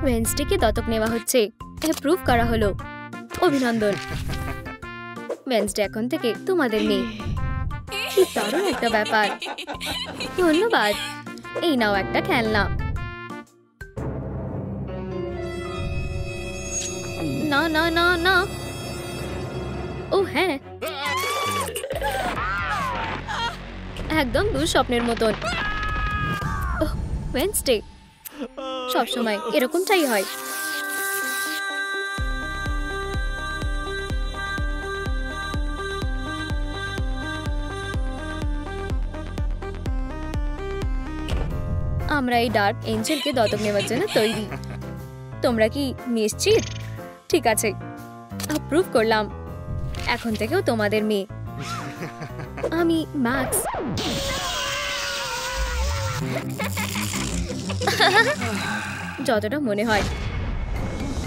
ওয়েডনেসডেকে দত্তক নেওয়া হচ্ছে, অ্যাপ্রুভ করা হলো। অভিনন্দন, ওয়েডনেসডে এখন থেকে তোমাদের মেয়ে। কি দারুণ একটা ব্যাপার, ধন্যবাদ। এই নাও একটা খেলনা। না না না না, ও হ্যাঁ, একদম দুঃস্বপ্নের মতন। ওয়েডনেসডে সবসময় এরকমটাই হয়। আমরা এই ডার্ক এঞ্জেলকে দত্তক নেওয়ার জন্য তৈরি। তোমরা কি নিশ্চিত? ঠিক আছে, অ্যাপ্রুভ করলাম। এখন থেকেও তোমাদের মেয়ে। আমি ম্যাক্স। যতটা মনে হয়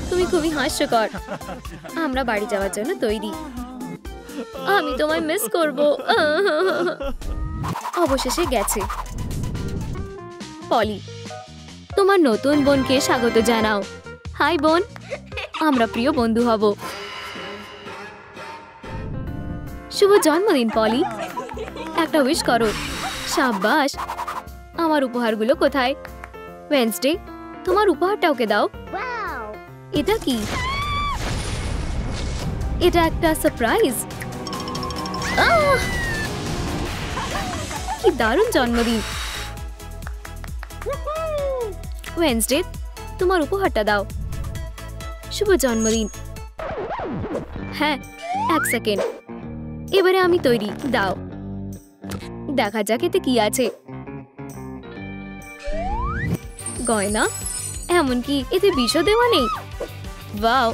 তুমি খুবই হাস্যকর। আমরা বাড়ি যাওয়ার জন্য তৈরি। আমি তোমায় মিস করব। অবশেষে গেছে। পলি, তোমার নতুন বোনকে স্বাগত জানাও। হাই বোন, আমরা প্রিয় বন্ধু হব। শুভ জন্মদিন পলি, একটা উইশ করো। সাব্বাস। আমার উপহারগুলো কোথায়? ওয়েডনেসডে, তোমার উপহারটা ওকে দাও। এটা কি? এটা একটা সারপ্রাইজ। কি দারুণ জন্মদিন। ওয়েডনেসডে, তোমার উপহারটা দাও। শুভ জন্মদিন। হ্যাঁ, এক সেকেন্ড, এবারে আমি তৈরি। দাও, দেখা যাক এতে কি আছে। গয়না, এমনকি এতে বিষও দেওয়া নেই। ওয়াও,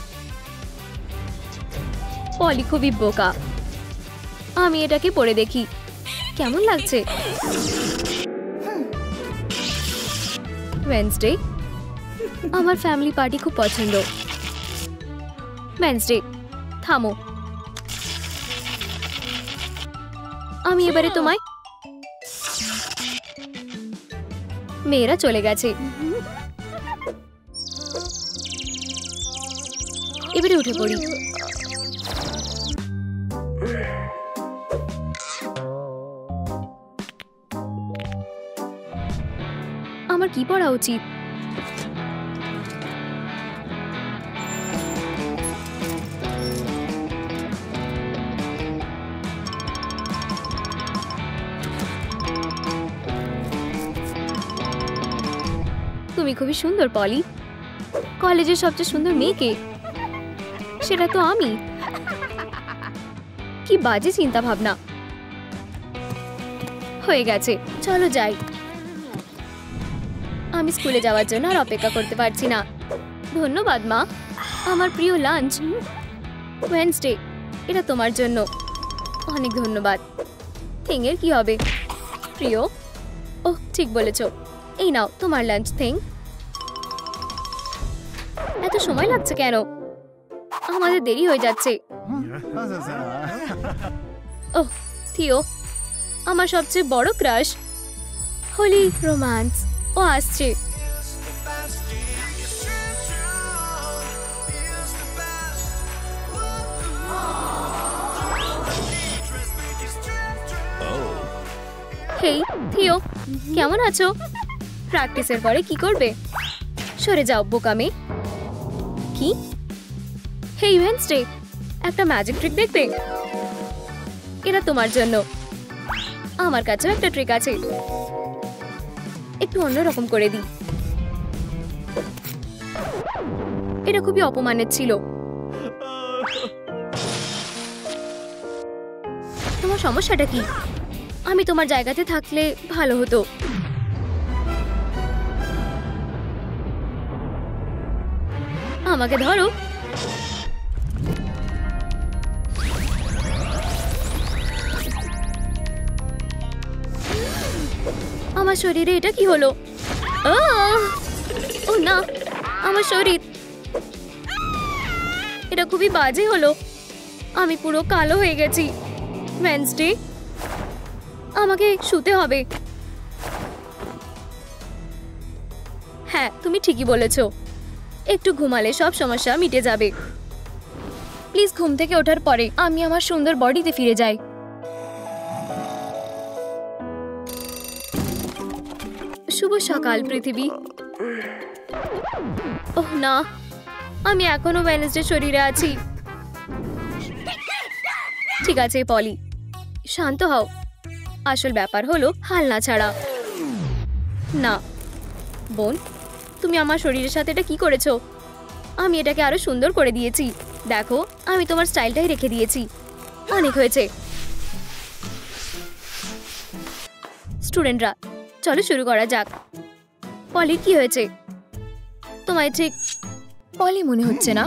পলি খুবই বোকা। আমি এটাকে পরে দেখি কেমন লাগছে। ওয়েডনেসডে, আমার ফ্যামিলি পার্টি খুব পছন্দ। ওয়েডনেসডে, থামো। আমি এবারে তোমায়। মেয়েরা চলে গেছে, এবারে উঠে পড়ি। আমার কি পড়া উচিত? তুমি খুবই সুন্দর পলি। কলেজের সবচেয়ে সুন্দর মেয়েকে, সেটা তো আমি। কি বাজে চিন্তা ভাবনা। হয়ে গেছে, চলো যাই। আমি স্কুলে যাওয়ার জন্য আর অপেক্ষা করতে পারছি না। ধন্যবাদ মা, আমার প্রিয় লাঞ্চ। ওয়েডনেসডে, এটা তোমার জন্য। অনেক ধন্যবাদ। থিংয়ের কি হবে? প্রিয়, ওহ ঠিক বলেছ। এই নাও তোমার লাঞ্চ থিং। এত সময় লাগছে কেন? আমাদের দেরি হয়ে যাচ্ছে। ওহ থিও, আমার সবচেয়ে বড় ক্রাশ। হোলি রোম্যান্স, ও আসছে। হেই থিও, কেমন আছো? প্র্যাকটিসের পরে কি করবে? সরে যাও বোকামে। কি? হেই ওয়েডনেসডে, একটা ম্যাজিক ট্রিক দেখবে? এটা তোমার জন্য। আমার কাছেও একটা ট্রিক আছে, একটু অন্যরকম করে দিই। এটা খুবই অপমানের ছিল। তোমার সমস্যাটা কি? আমি তোমার জায়গাতে থাকলে ভালো হতো। আমাকে ধরো। আমার শরীরে এটা কি হলো? ও না, আমার শরীর। এটা খুবই বাজে হলো। আমি পুরো কালো হয়ে গেছি। ওয়েডনেসডে, আমাকে শুতে হবে। হ্যাঁ, তুমি ঠিকই বলেছো। একটু ঘুমালে সব সমস্যা মিটে যাবে। প্লিজ ঘুম থেকে ওঠার পরে আমি আমার সুন্দর বডিতে ফিরে যাই। শুভ সকাল পৃথিবী। ওহ না, আমি এখনো ওয়েডনেসডে শরীরে আছি। ঠিক আছে পলি, শান্ত হও। আসল ব্যাপার হলো হাল না ছাড়া। না বোন, তুমি আমার শরীরের সাথে এটা কি করেছো? আমি এটাকে আরো সুন্দর করে দিয়েছি। দেখো, আমি তোমার স্টাইলটাই রেখে দিয়েছি। অনেক হয়েছে। স্টুডেন্টরা, চলো শুরু করা যাক। পলি, কি হয়েছে? তোমায় ঠিক পলি মনে হচ্ছে না।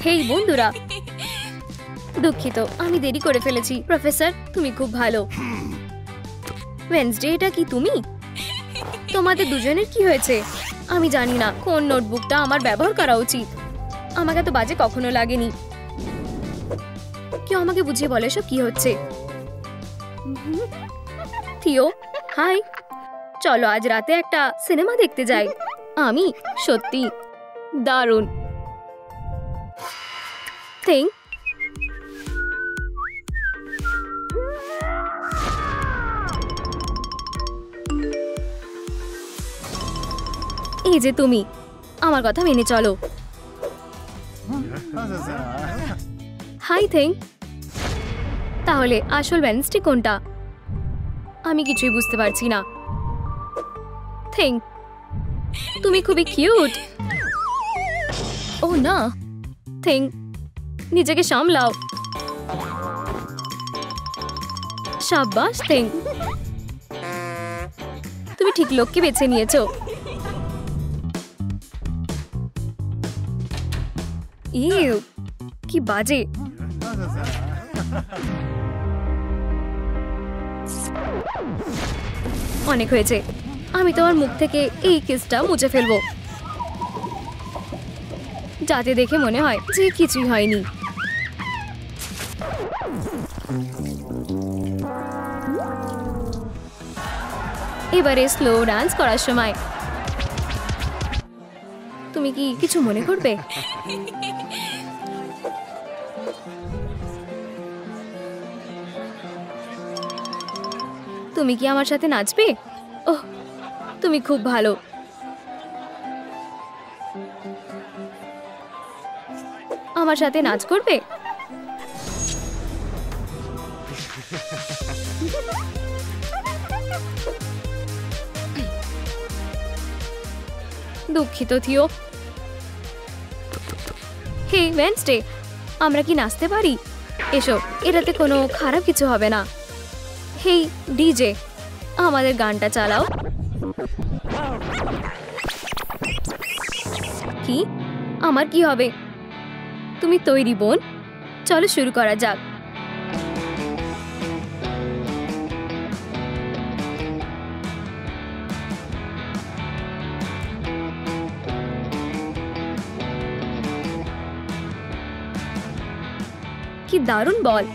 হেই বন্ধুরা, দুঃখিত আমি দেরি করে ফেলেছি। প্রফেসর, তুমি খুব ভালো। ওয়েডনেসডে, এটা কি তুমি? তোমাদের দুজনের কি হয়েছে? আমি জানি না কোন নোটবুকটা আমার ব্যবহার করা উচিত। আমাকে তো বাজে কখনো লাগেনি। কেউ আমাকে বুঝিয়ে বলে সব কি হচ্ছে। Theo, hi. চলো আজ রাতে একটা সিনেমা দেখতে যাই। আমি সত্যি দারুণ। থিং, এই যে তুমি, আমার কথা মেনে চলো। হাই থিং, তাহলে আসল ওয়েডনেসডে কোনটা? আমি কিছুই বুঝতে পারছি না। থিং, তুমি খুবই কিউট। ও না, থিং নিজেকে সামলাও। শাবাশ থিং, তুমি ঠিক লোককে বেছে নিয়েছো। ইউ, কি বাজে। অনেক হয়েছে। আমি তোমার মুখ থেকে এই কিসটা মুছে ফেলবো, যাতে দেখে মনে হয় যে কিছুই হয়নি। এবারে স্লো ডান্স করার সময়। তুমি কি কিছু মনে করবে? তুমি কি আমার সাথে নাচবে? ওহ, তুমি খুব ভালো। আমার সাথে নাচ করবে? দুঃখিত থিও। হে ওয়েডনেসডে, আমরা কি নাচতে পারি? এসো, এটাতে কোনো খারাপ কিছু হবে না। হেই ডিজে, আমাদের গানটা চালাও। কি? আমার কি হবে? তুমি তৈরি বোন? চলো শুরু করা যাক। কি দারুণ বল।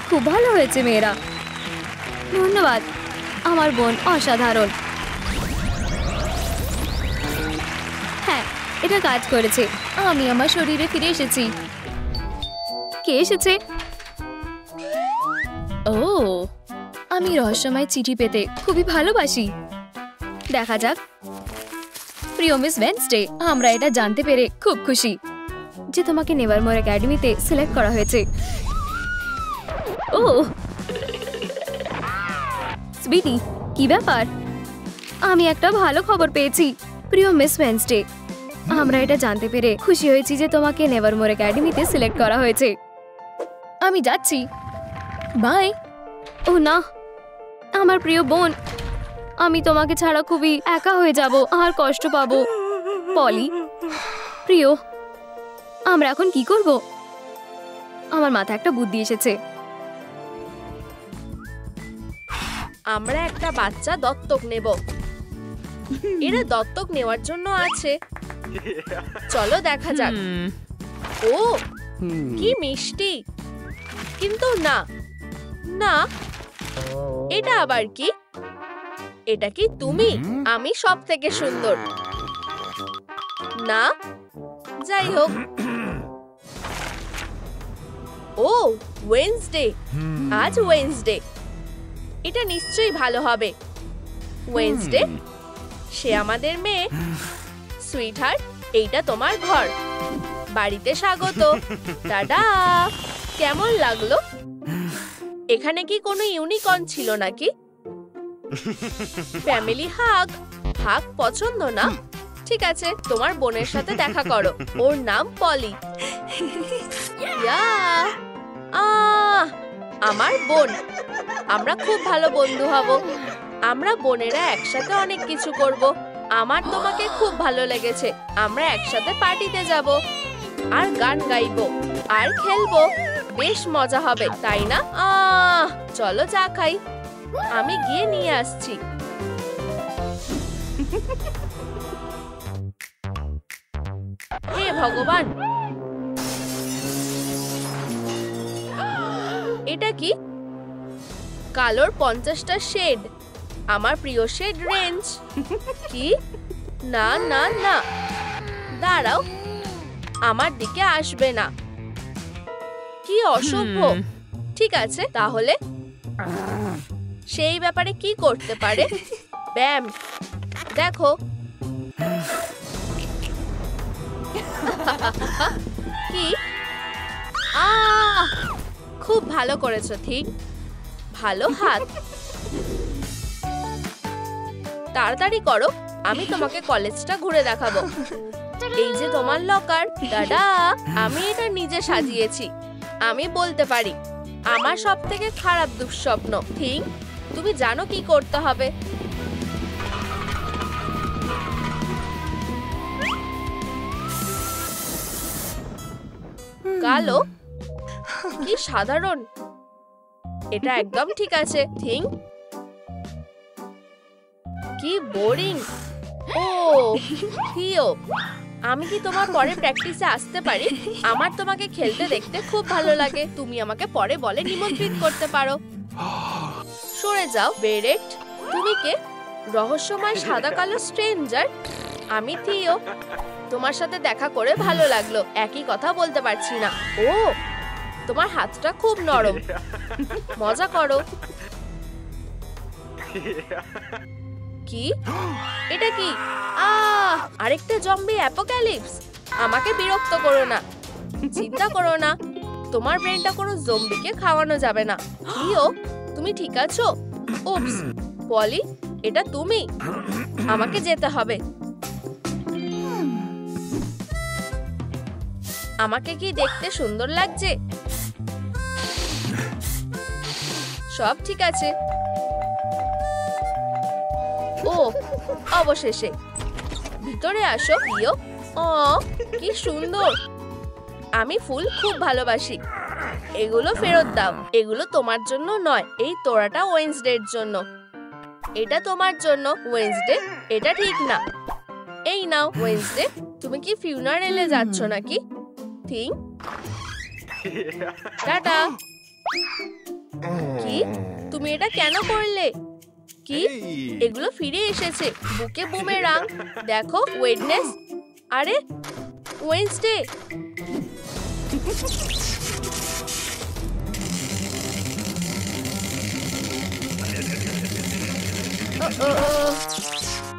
খুব ভালো হয়েছে মেয়েরা, ধন্যবাদ। আমার বোন অসাধারণ। হ্যাঁ, এটা কাজ করেছে। আমি আমার শরীরে ফিরে এসেছি। কে এসেছে? ও, আমি রহস্যময় চিঠি পেতে খুবই ভালোবাসি। দেখা যাক। প্রিয় মিস ওয়েডনেসডে, আমরা এটা জানতে পেরে খুব খুশি যে তোমাকে নেভারমোর একাডেমিতে সিলেক্ট করা হয়েছে। ও সুইটি, কি ব্যাপার? আমি একটা ভালো খবর পেয়েছি। প্রিয় মিস ওয়েডনেসডে, আমরা এটা জানতে পেরে খুশি হয়েছি যে তোমাকে নেভারমোর একাডেমিতে সিলেক্ট করা হয়েছে। আমি যাচ্ছি, বাই। ও না, আমার প্রিয় বোন, আমি তোমাকে ছাড়া খুবই একা হয়ে যাব আর কষ্ট পাবো। পলি, প্রিয়, আমরা এখন কি করব? আমার মাথায় একটা বুদ্ধি এসেছে। আমরা একটা বাচ্চা দত্তক নেব। এরা দত্তক নেওয়ার জন্য আছে। চলো দেখা যাক। ও, কি মিষ্টি। কিন্তু না না, এটা আবার কি? এটা কি তুমি? আমি সব থেকে সুন্দর না? যাই হোক। ও, ওয়েডনেসডে। আজ ওয়েডনেসডে। এটা নিশ্চয়ই ভালো হবে। ওয়েডনেসডে, সে আমাদের মেয়ে। সুইটহার্ট, এইটা তোমার ঘর। বাড়িতে স্বাগত। টাটা। কেমন লাগলো? এখানে কি কোনো ইউনিকর্ন ছিল নাকি? ফ্যামিলি হাগ। হাগ পছন্দ না? ঠিক আছে, তোমার বোনের সাথে দেখা করো। ওর নাম পলি। আমার বোন। আমরা খুব ভালো বন্ধু হব। আমরা বোনেরা একসাথে অনেক কিছু করব। আমার তোমাকে খুব ভালো লেগেছে। আমরা একসাথে পার্টিতে যাব আর গান গাইবো আর খেলবো। বেশ মজা হবে, তাই না? চলো চা খাই। আমি গিয়ে নিয়ে আসছি। হে ভগবান, এটা কি? কালোর 50টা শেড। আমার প্রিয় শেড রেঞ্জ। কি? না না না, দাঁড়াও, আমার দিকে আসবে না। কি অসভ্য। ঠিক আছে, তাহলে সেই ব্যাপারে কি করতে পারে? ব্যাম, দেখো। কি? খুব ভালো করেছো। ঠিক, ভালো হাত। তাড়াতাড়ি করো, আমি তোমাকে কলেজটা ঘুরে দেখাবো। এই যে তোমার লকার। দাদা, আমি এটা নিজে সাজিয়েছি। আমি বলতে পারি আমার সব থেকে খারাপ দুঃস্বপ্ন। ঠিক, তুমি জানো কি করতে হবে। কালো, কি সাধারণ। এটা একদম ঠিক আছে। থিং, কি বোরিং। ও থিও, আমি কি তোমার পরে প্র্যাকটিসে আসতে পারি? আমার তোমাকে খেলতে দেখতে খুব ভালো লাগে। তুমি আমাকে পরে বলে নিমন্ত্রিত করতে পারো। সরে যাও বেরেট। তুমি কে? রহস্যময় সাদা কালো স্ট্রেঞ্জার। আমি থিও। তোমার সাথে দেখা করে ভালো লাগলো। একই কথা বলতে পারছি না। ও, তোমার হাতটা খুব নরম। মজা করো। কি? এটা কি? আরেকটা জম্বি অ্যাপোক্যালিপস। আমাকে বিরক্ত করো না। চিন্তা করো না, তোমার ব্রেনটা কোনো জম্বিকে খাওয়ানো যাবে না। লিও, তুমি ঠিক আছো? উপস, পলি, এটা তুমি। আমাকে যেতে হবে। আমাকে কি দেখতে সুন্দর লাগছে? সব ঠিক আছে। ও, অবশেষে। ভিতরে আসো প্রিয়। কি সুন্দর। আমি ফুল খুব ভালোবাসি। এগুলো ফেরত দাও। এগুলো তোমার জন্য নয়। এই তোড়াটা ওয়েডনেসডের জন্য। এটা তোমার জন্য। ওয়েডনেসডে, এটা ঠিক না। এই নাও ওয়েডনেসডে। তুমি কি ফিউনারেলে যাচ্ছ নাকি? Thing, tata. কি? তুমি এটা কেন করলে? কি? এগুলো ফিরে এসেছে। বুকে বুমেরাং। দেখো, ওয়েডনেস। আরে, ওয়েডনেসডে।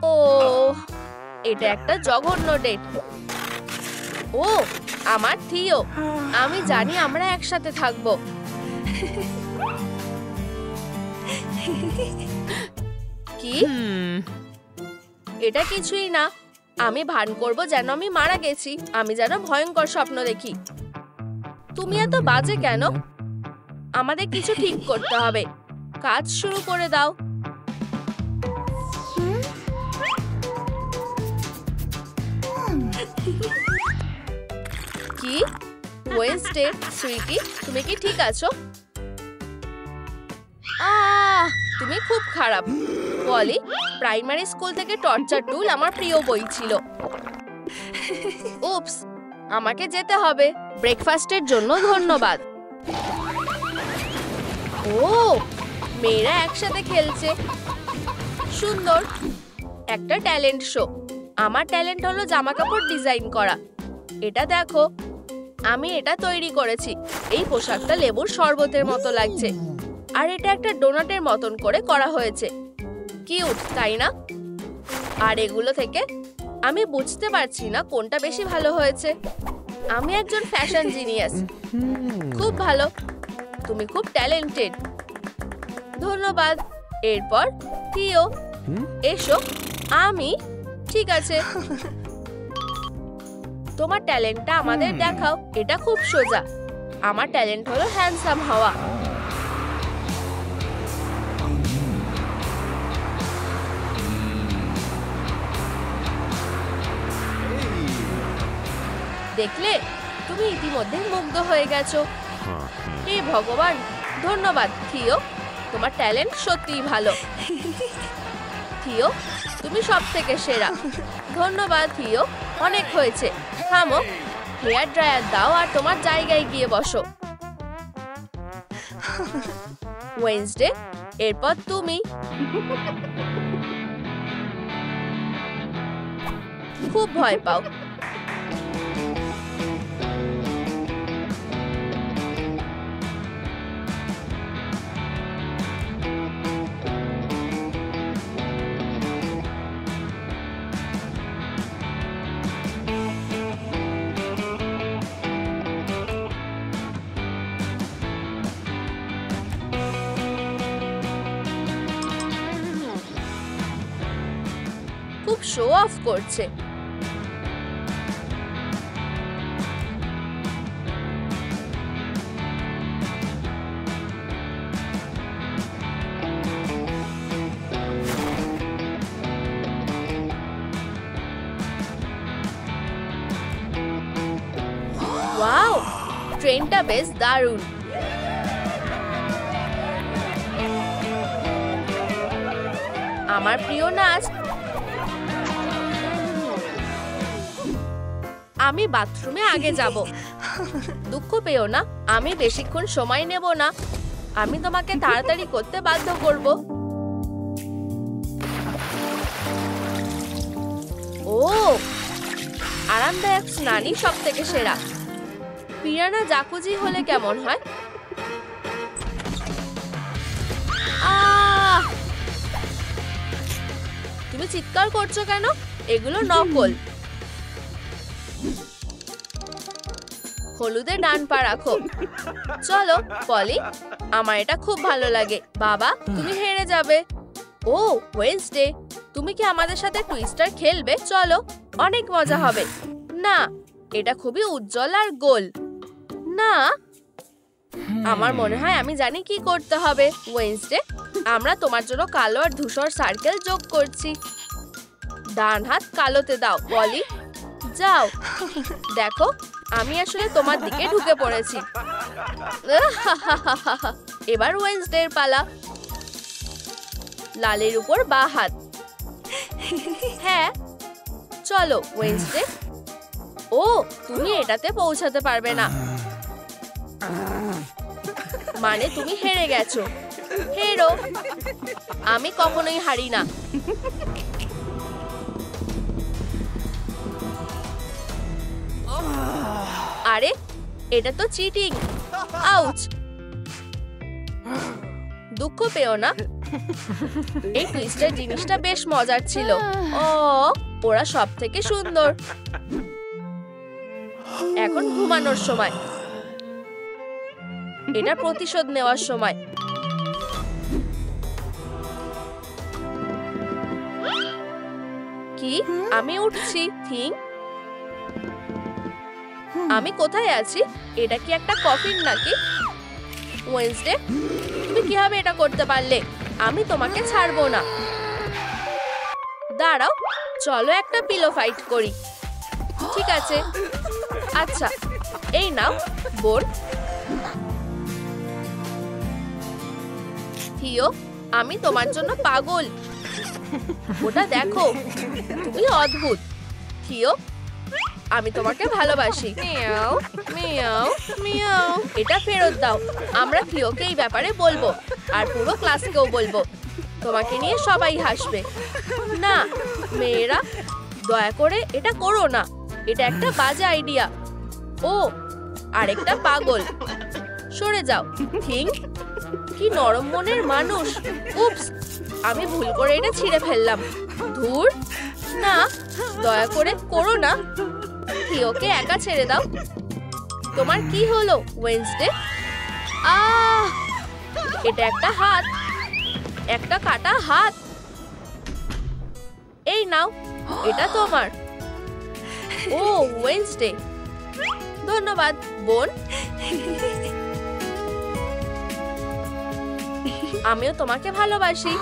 ও, এটা একটা জঘন্য ডেট। ও, আমার থিও। আমি জানি আমরা একসাথে থাকবো। কি? এটা কিছুই না। আমি ভান করব যেন আমি মারা গেছি। আমি যেন ভয়ঙ্কর স্বপ্ন দেখি। তুমি এত বাজে কেন? আমাদের কিছু ঠিক করতে হবে। কাজ শুরু করে দাও। কি ওয়েডনেসডে সুইটি, তুমি কি ঠিক আছো? তুমি খুব খারাপ। পলি, প্রাইমারি স্কুল থেকে টর্চার টুল আমার প্রিয় বই ছিল। উপস, আমাকে যেতে হবে। ব্রেকফাস্টের জন্য ধন্যবাদ। ও, মেয়েরা একসাথে খেলছে, সুন্দর। একটা ট্যালেন্ট শো। আমার ট্যালেন্ট হলো জামা কাপড় ডিজাইন করা। এটা দেখো, আমি এটা তৈরি করেছি। এই পোশাকটা লেবুর শরবতের মতো লাগছে, আর এটা একটা ডোনাটের মতন করে করা হয়েছে। কিউট, তাই না? আর এগুলো থেকে আমি বুঝতে পারছি না কোনটা বেশি ভালো হয়েছে। আমি একজন ফ্যাশন জিনিয়াস। খুব ভালো, তুমি খুব ট্যালেন্টেড। ধন্যবাদ। এরপর থিও, এসো। আমি ঠিক আছে, তোমার ট্যালেন্টটা আমাদের দেখাও। এটা খুব সোজা। আমার ট্যালেন্ট হলো হ্যান্ডসাম হওয়া। দেখলে, তুমি ইতিমধ্যে মুগ্ধ হয়ে গেছো। হে ভগবান, ধন্যবাদ থিও, তোমার ট্যালেন্ট সত্যিই ভালো। থিও, তুমি সবথেকে সেরা। ধন্যবাদ থিও, অনেক হয়েছে। থামো, হেয়ার ড্রায়ার দাও আর তোমার জায়গায় গিয়ে বসো। ওয়েডনেসডে, এরপর তুমি। খুব ভয় পাও। খুব শো অফ করছে। ওয়াও, ট্রেনটা বেশ দারুণ। আমার প্রিয় নাচ। আমি বাথরুমে আগে যাব। দুঃখ পেও না, আমি বেশিক্ষণ সময় নেব না। আমি তোমাকে তাড়াতাড়ি করতে বাধ্য করব। ও, আরামদায়ক স্নানই সব থেকে সেরা। পিরানা জাকুজি হলে কেমন হয়? তুমি চিৎকার করছো কেন? এগুলো নকল। হলুদে ডান পা রাখো। চলো পলি, আমার এটা খুব ভালো লাগে। বাবা, তুমি হেরে যাবে। ও ওয়েডনেসডে, তুমি কি আমাদের সাথে টুইস্টার খেলবে? চলো, অনেক মজা হবে। না, এটা খুবই উজ্জ্বল আর গোল। না, আমার মনে হয় আমি জানি কি করতে হবে। ওয়েডনেসডে, আমরা তোমার জন্য কালো আর ধূসর সার্কেল যোগ করছি। ডান হাত কালোতে দাও। পলি, যাও। দেখো, আমি আসলে তোমার দিকে ঢুকে পড়েছি। এবার ওয়েডনেসডের পালা। লালের উপর বা হাত। হ্যাঁ, চলো ওয়েডনেসডে। ও, তুমি এটাতে পৌঁছাতে পারবে না। মানে তুমি হেরে গেছো। হেরো, আমি কখনোই হারি না। আরে, এটা তো চিটিং। আউচ। দুঃখ পেও না, এই টুইস্টার জিনিসটা বেশ মজার ছিল। ও, ওরা সব থেকে সুন্দর। এখন ঘুমানোর সময়। এটা প্রতিশোধ নেওয়ার সময়। কি, আমি উঠছি। থিঙ্ক, আমি কোথায় আছি? এটা কি একটা কফিন নাকি? ওয়েডনেসডে, তুমি কিভাবে এটা করতে পারলে? আমি তোমাকে ছাড়বো না। দাঁড়াও, চলো একটা পিলো ফাইট করি। ঠিক আছে। আচ্ছা, এই নাও বোন। থিও, আমি তোমার জন্য পাগল। ওটা দেখো, তুমি অদ্ভুত। থিও, আমি তোমাকে ভালোবাসি। Meow meow meow. এটা ফেরত দাও। আমরা থিওকে এই ব্যাপারে বলবো, আর পুরো ক্লাসকেও বলবো। তোমাকে নিয়ে সবাই হাসবে। না মেয়েরা, দয়া করে এটা করো না। এটা একটা বাজে আইডিয়া। ও, আরেকটা পাগল। সরে যাও। থিং, কি নরম মনের মানুষ। উপস, আমি ভুল করে এটা ছিঁড়ে ফেললাম। ধুর, না, দয়া করে করো না। থিওকে একা ছেড়ে দাও। তোমার কি হলো ওয়েডনেসডে? আহ, এটা একটা হাত, একটা কাটা হাত। এই নাও, এটা তোমার। ও ওয়েডনেসডে, ধন্যবাদ বোন। আমিও তোমাকে ভালোবাসি।